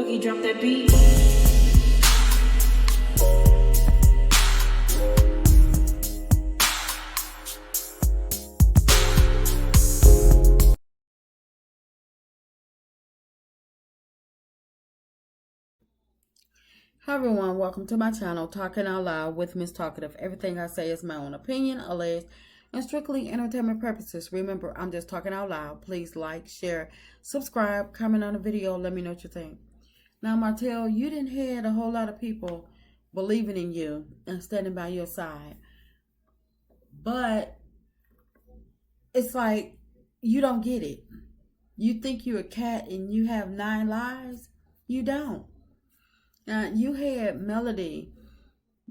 Boogie, drop that beat. Hi everyone, welcome to my channel, Talking Out Loud with Miss Talkative. Everything I say is my own opinion, alleged, and strictly entertainment purposes. Remember, I'm just talking out loud. Please like, share, subscribe, comment on the video, let me know what you think. Now, Martell, you didn't had a whole lot of people believing in you and standing by your side. But it's like you don't get it. You think you're a cat and you have 9 lives? You don't. Now, you had Melody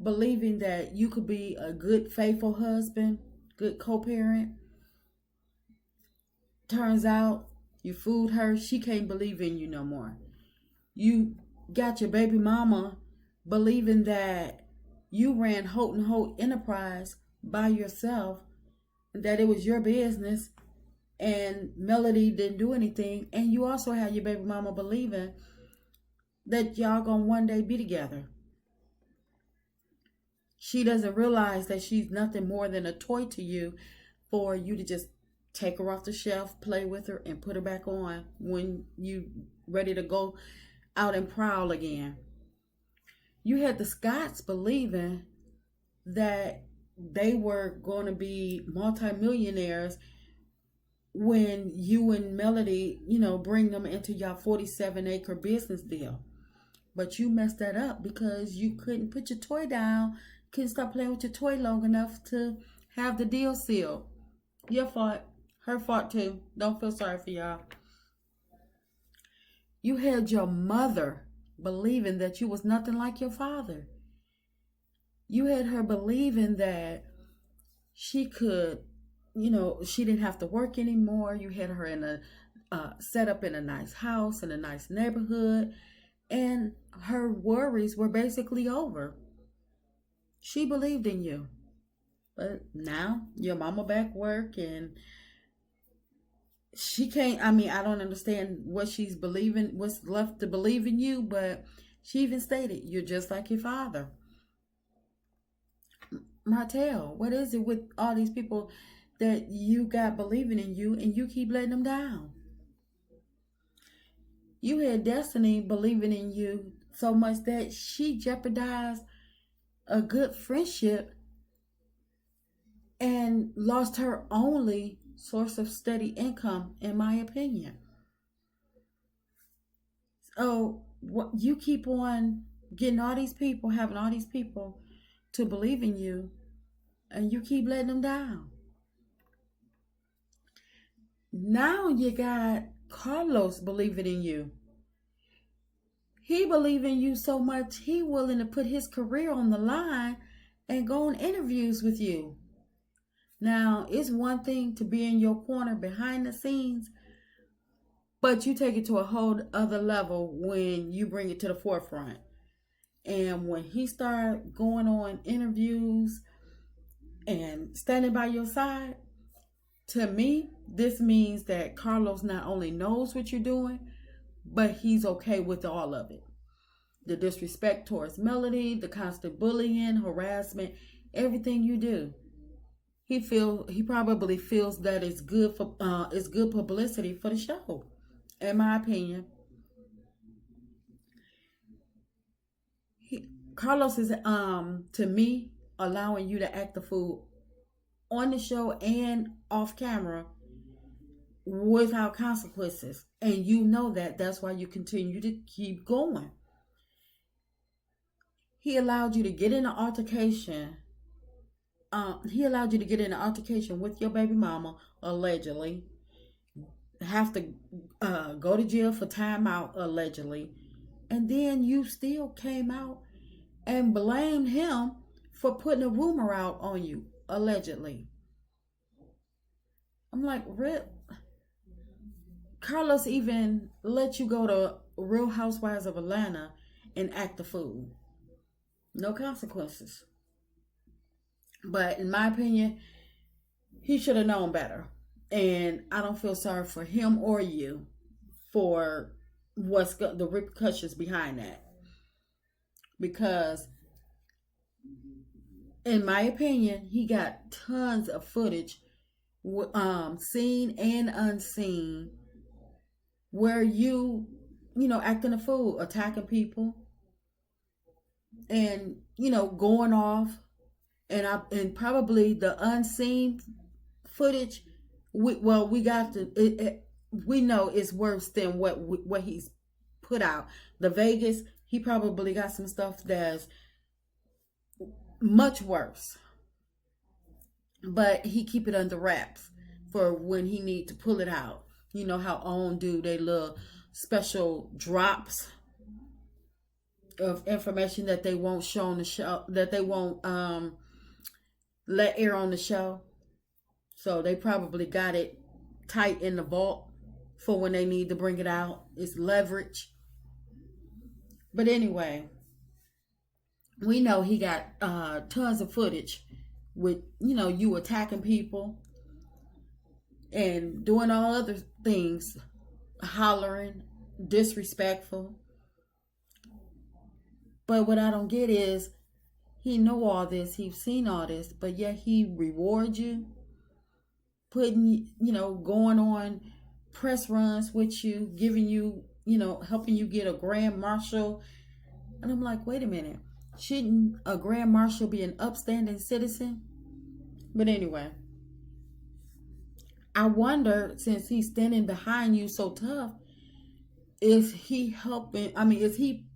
believing that you could be a good, faithful husband, good co-parent. Turns out you fooled her. She can't believe in you no more. You got your baby mama believing that you ran Holt & Holt Enterprise by yourself, that it was your business, and Melody didn't do anything. And you also had your baby mama believing that y'all gonna one day be together. She doesn't realize that she's nothing more than a toy to you for you to just take her off the shelf, play with her, and put her back on when you ready to go out and prowl again. You had the Scotts believing that they were going to be multimillionaires when you and Melody, bring them into your 47-acre business deal. But you messed that up because you couldn't put your toy down, couldn't stop playing with your toy long enough to have the deal sealed. Your fault. Her fault too. Don't feel sorry for y'all. You had your mother believing that you was nothing like your father. You had her believing that she could, she didn't have to work anymore. You had her in set up in a nice house in a nice neighborhood. And her worries were basically over. She believed in you. But now your mama back work and she can't, I don't understand what she's believing, what's left to believe in you, but she even stated, you're just like your father. Martell, what is it with all these people that you got believing in you and you keep letting them down? You had Destiny believing in you so much that she jeopardized a good friendship and lost her only source of steady income, in my opinion. So what you keep on getting all these people, having all these people to believe in you, and you keep letting them down. Now you got Carlos believing in you. He believes in you so much, he willing to put his career on the line and go on interviews with you. Now, it's one thing to be in your corner behind the scenes, but you take it to a whole other level when you bring it to the forefront. And when he start going on interviews and standing by your side, to me, this means that Carlos not only knows what you're doing, but he's okay with all of it. The disrespect towards Melody, the constant bullying, harassment, everything you do. He probably feels that it's good publicity for the show, in my opinion. Carlos is to me allowing you to act the fool on the show and off camera without consequences. And you know that. That's why you continue to keep going. He allowed you to get in an altercation. With your baby mama, allegedly. Have to go to jail for timeout, allegedly. And then you still came out and blamed him for putting a rumor out on you, allegedly. I'm like, Rip. Carlos even let you go to Real Housewives of Atlanta and act the fool. No consequences. But in my opinion, he should have known better. And I don't feel sorry for him or you for the repercussions behind that. Because, in my opinion, he got tons of footage, seen and unseen, where acting a fool, attacking people, and going off, and probably the unseen footage. We got we know it's worse than what he's put out. The Vegas, he probably got some stuff that's much worse, but he keep it under wraps for when he need to pull it out. You know how OWN do they little special drops of information that they won't show on the show, that they won't let air on the show. So they probably got it tight in the vault for when they need to bring it out. It's leverage. But anyway, we know he got tons of footage with you attacking people and doing all other things, hollering, disrespectful. But what I don't get is he know all this, he's seen all this, but yet he rewards you, putting going on press runs with you, giving you helping you get a grand marshal. And I'm like, wait a minute, shouldn't a grand marshal be an upstanding citizen? But anyway, I wonder, since he's standing behind you so tough, is he helping? I mean, is he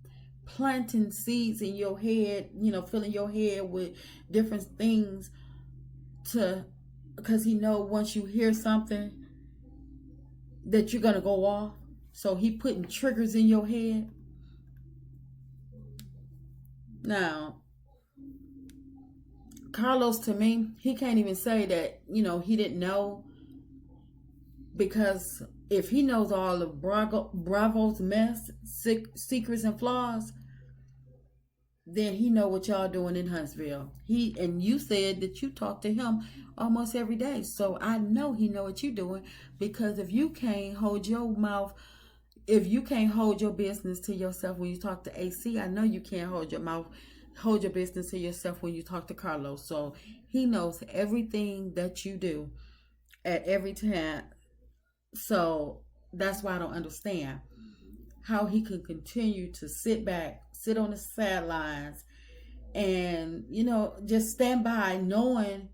planting seeds in your head, filling your head with different things because he know once you hear something that you're gonna go off, so he putting triggers in your head. Now, Carlos, to me, he can't even say that he didn't know, because if he knows all of Bravo's mess, secrets, and flaws, then he know what y'all doing in Huntsville. And you said that you talk to him almost every day, so I know he know what you doing, because if you can't hold your mouth, if you can't hold your business to yourself when you talk to AC, I know you can't hold your business to yourself when you talk to Carlos. So he knows everything that you do at every time. So that's why I don't understand how he could continue to sit on the sidelines, and just stand by, knowing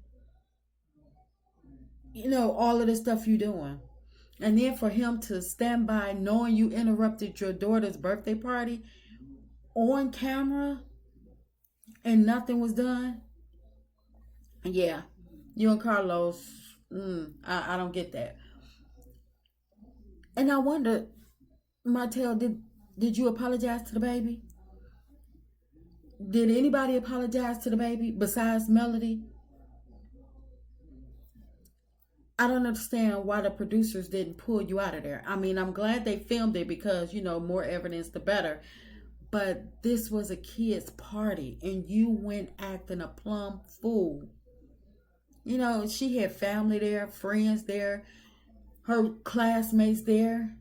all of the stuff you're doing. And then for him to stand by knowing you interrupted your daughter's birthday party on camera and nothing was done. Yeah, you and Carlos, I don't get that. And I wonder, Martell, did you apologize to the baby? Did anybody apologize to the baby besides Melody? I don't understand why the producers didn't pull you out of there. I mean, I'm glad they filmed it because, more evidence the better. But this was a kid's party and you went acting a plumb fool. She had family there, friends there, her classmates there.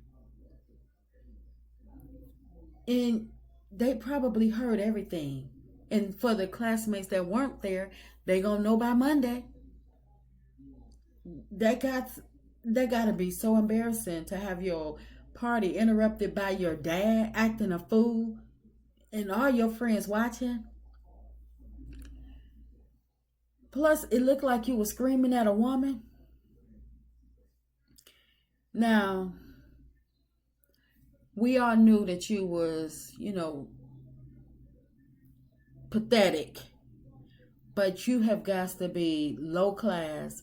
And they probably heard everything. And for the classmates that weren't there, they gonna know by Monday. That gotta be so embarrassing to have your party interrupted by your dad acting a fool and all your friends watching. Plus, it looked like you were screaming at a woman. Now, we all knew that you was, pathetic, but you have got to be low class.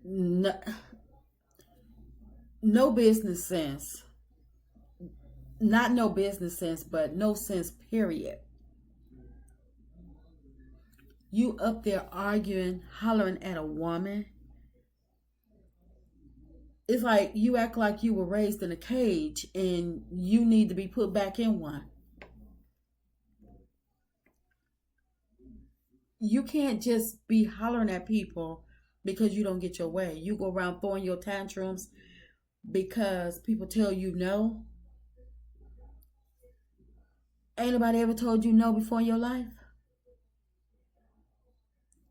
No, no business sense. Not no business sense, but no sense, period. You up there arguing, hollering at a woman. It's like you act like you were raised in a cage and you need to be put back in one. You can't just be hollering at people because you don't get your way. You go around throwing your tantrums because people tell you no. Ain't nobody ever told you no before in your life?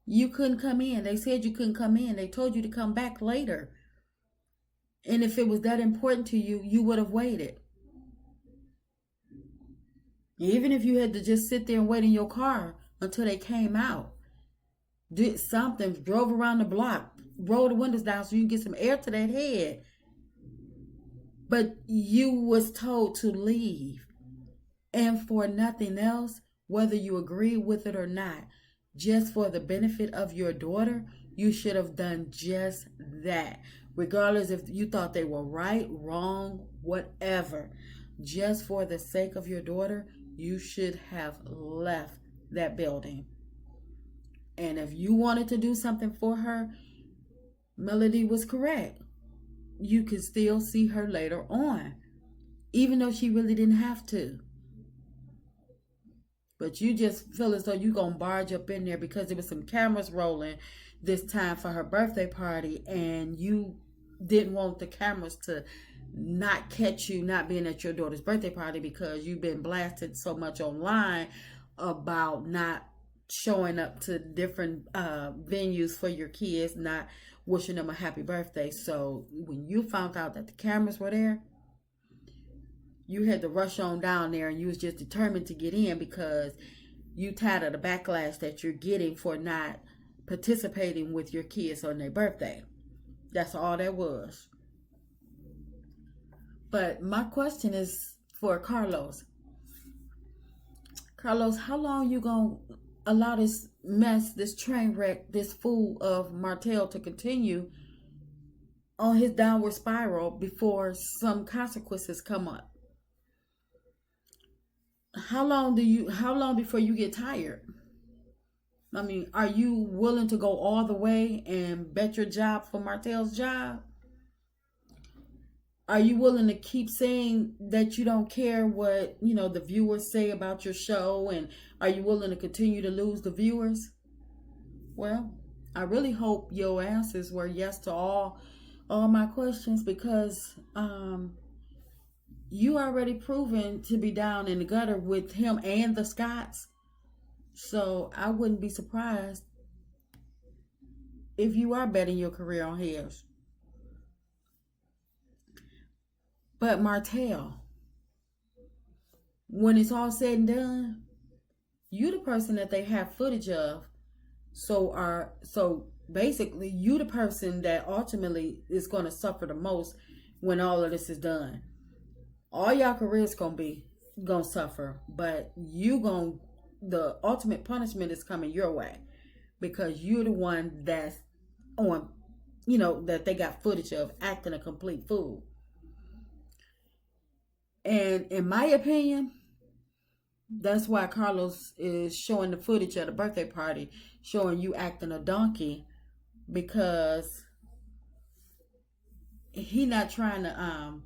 You couldn't come in. They said you couldn't come in. They told you to come back later. And if it was that important to you, you would have waited. Even if you had to just sit there and wait in your car until they came out. Did something, drove around the block, rolled the windows down so you can get some air to that head. But you was told to leave. And for nothing else, whether you agree with it or not, just for the benefit of your daughter, you should have done just that. Regardless if you thought they were right, wrong, whatever. Just for the sake of your daughter, you should have left that building. And if you wanted to do something for her, Melody was correct. You could still see her later on, even though she really didn't have to. But you just feel as though you're going to barge up in there because there was some cameras rolling this time for her birthday party, and you didn't want the cameras to not catch you not being at your daughter's birthday party because you've been blasted so much online about not showing up to different venues for your kids, not wishing them a happy birthday. So when you found out that the cameras were there, you had to rush on down there, and you was just determined to get in because you tired of the backlash that you're getting for not participating with your kids on their birthday. That's all that was. But my question is for Carlos. Carlos, how long you gonna allow this mess, this train wreck, this fool of Martell to continue on his downward spiral before some consequences come up? How long before you get tired? I mean, are you willing to go all the way and bet your job for Martell's job? Are you willing to keep saying that you don't care what, the viewers say about your show? And are you willing to continue to lose the viewers? Well, I really hope your answers were yes to all my questions, because you already proven to be down in the gutter with him and the Scotts. So I wouldn't be surprised if you are betting your career on his. But Martell, when it's all said and done, you the person that they have footage of. So basically you the person that ultimately is going to suffer the most when all of this is done. All y'all careers gonna suffer, but the ultimate punishment is coming your way, because you're the one that's on, that they got footage of acting a complete fool. And in my opinion, that's why Carlos is showing the footage at a birthday party, showing you acting a donkey, because he not trying to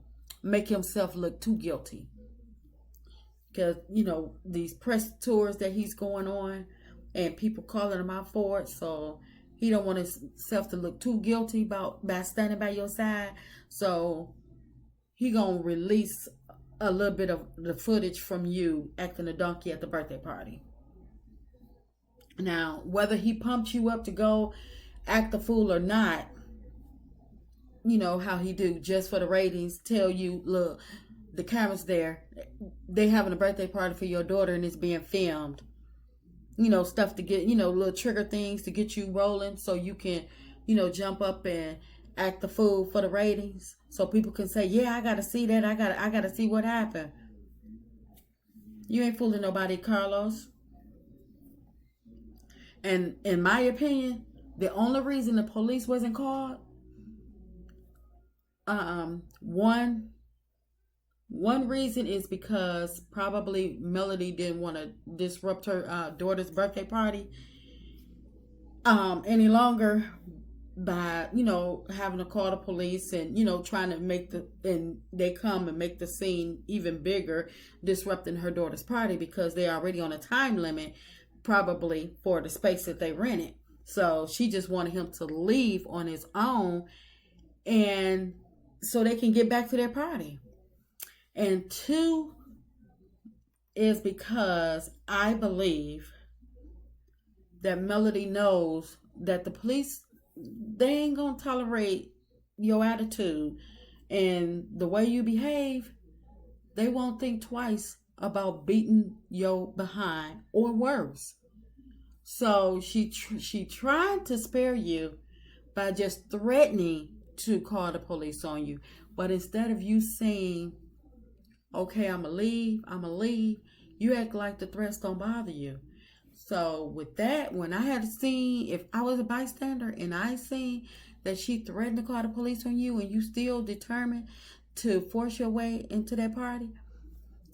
make himself look too guilty. Because, these press tours that he's going on and people calling him out for it. So he don't want himself to look too guilty by standing by your side. So he going to release a little bit of the footage from you acting a donkey at the birthday party. Now, whether he pumped you up to go act a fool or not, how he do just for the ratings, tell you, look, the camera's there, they having a birthday party for your daughter and it's being filmed. Stuff to get, little trigger things to get you rolling so you can, jump up and act the fool for the ratings. So people can say, yeah, I got to see that. I got to see what happened. You ain't fooling nobody, Carlos. And in my opinion, the only reason the police wasn't called, one reason is because probably Melody didn't want to disrupt her daughter's birthday party any longer by, having to call the police and, trying to and they come and make the scene even bigger, disrupting her daughter's party because they're already on a time limit, probably for the space that they rented. So she just wanted him to leave on his own and so they can get back to their party. And two, is because I believe that Melody knows that the police, they ain't gonna tolerate your attitude and the way you behave. They won't think twice about beating your behind or worse. So she tried to spare you by just threatening to call the police on you. But instead of you saying, okay, I'm gonna leave, you act like the threats don't bother you. So with that, when I had seen, if I was a bystander and I seen that she threatened to call the police on you and you still determined to force your way into that party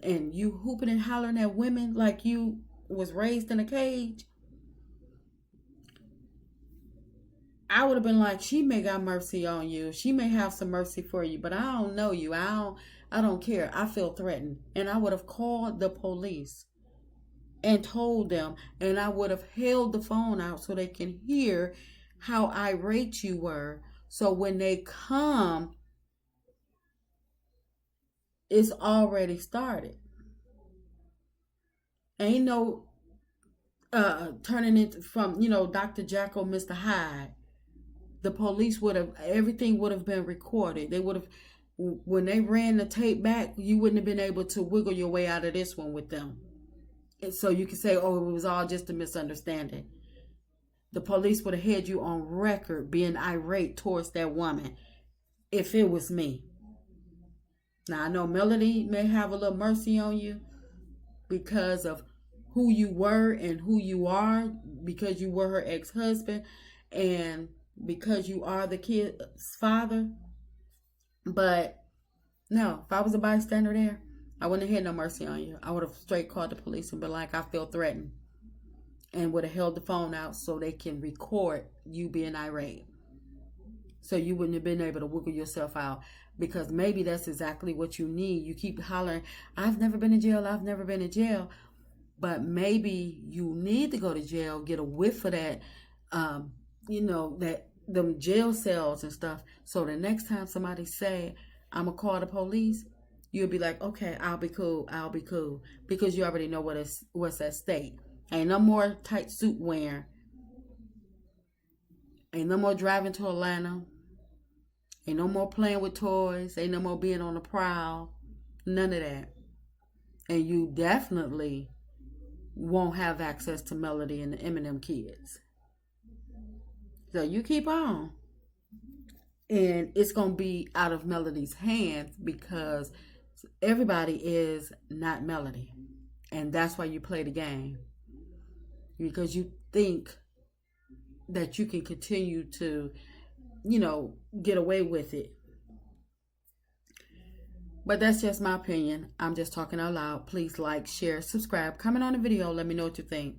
and you hooping and hollering at women like you was raised in a cage, I would have been like, she may got mercy on you. She may have some mercy for you, but I don't know you. I don't care. I feel threatened. And I would have called the police and told them, and I would have held the phone out so they can hear how irate you were. So when they come, it's already started. Ain't no turning it from, Dr. Jekyll, Mr. Hyde. The police would have, everything would have been recorded. They would have, when they ran the tape back, you wouldn't have been able to wiggle your way out of this one with them. And so you can say, oh, it was all just a misunderstanding. The police would have had you on record being irate towards that woman if it was me. Now, I know Melody may have a little mercy on you because of who you were and who you are, because you were her ex-husband and because you are the kid's father. But no, if I was a bystander there, I wouldn't have had no mercy on you. I would have straight called the police and been like, I feel threatened. And would have held the phone out so they can record you being irate. So you wouldn't have been able to wiggle yourself out. Because maybe that's exactly what you need. You keep hollering, I've never been in jail, I've never been in jail. But maybe you need to go to jail, get a whiff of that, that them jail cells and stuff. So the next time somebody say, I'm going to call the police, you'll be like, okay, I'll be cool. Because you already know what's at stake. Ain't no more tight suit wearing. Ain't no more driving to Atlanta. Ain't no more playing with toys. Ain't no more being on the prowl. None of that. And you definitely won't have access to Melody and the Eminem kids. So you keep on. And it's going to be out of Melody's hands because everybody is not Melody. And that's why you play the game. Because you think that you can continue to, get away with it. But that's just my opinion. I'm just talking out loud. Please like, share, subscribe, comment on the video. Let me know what you think.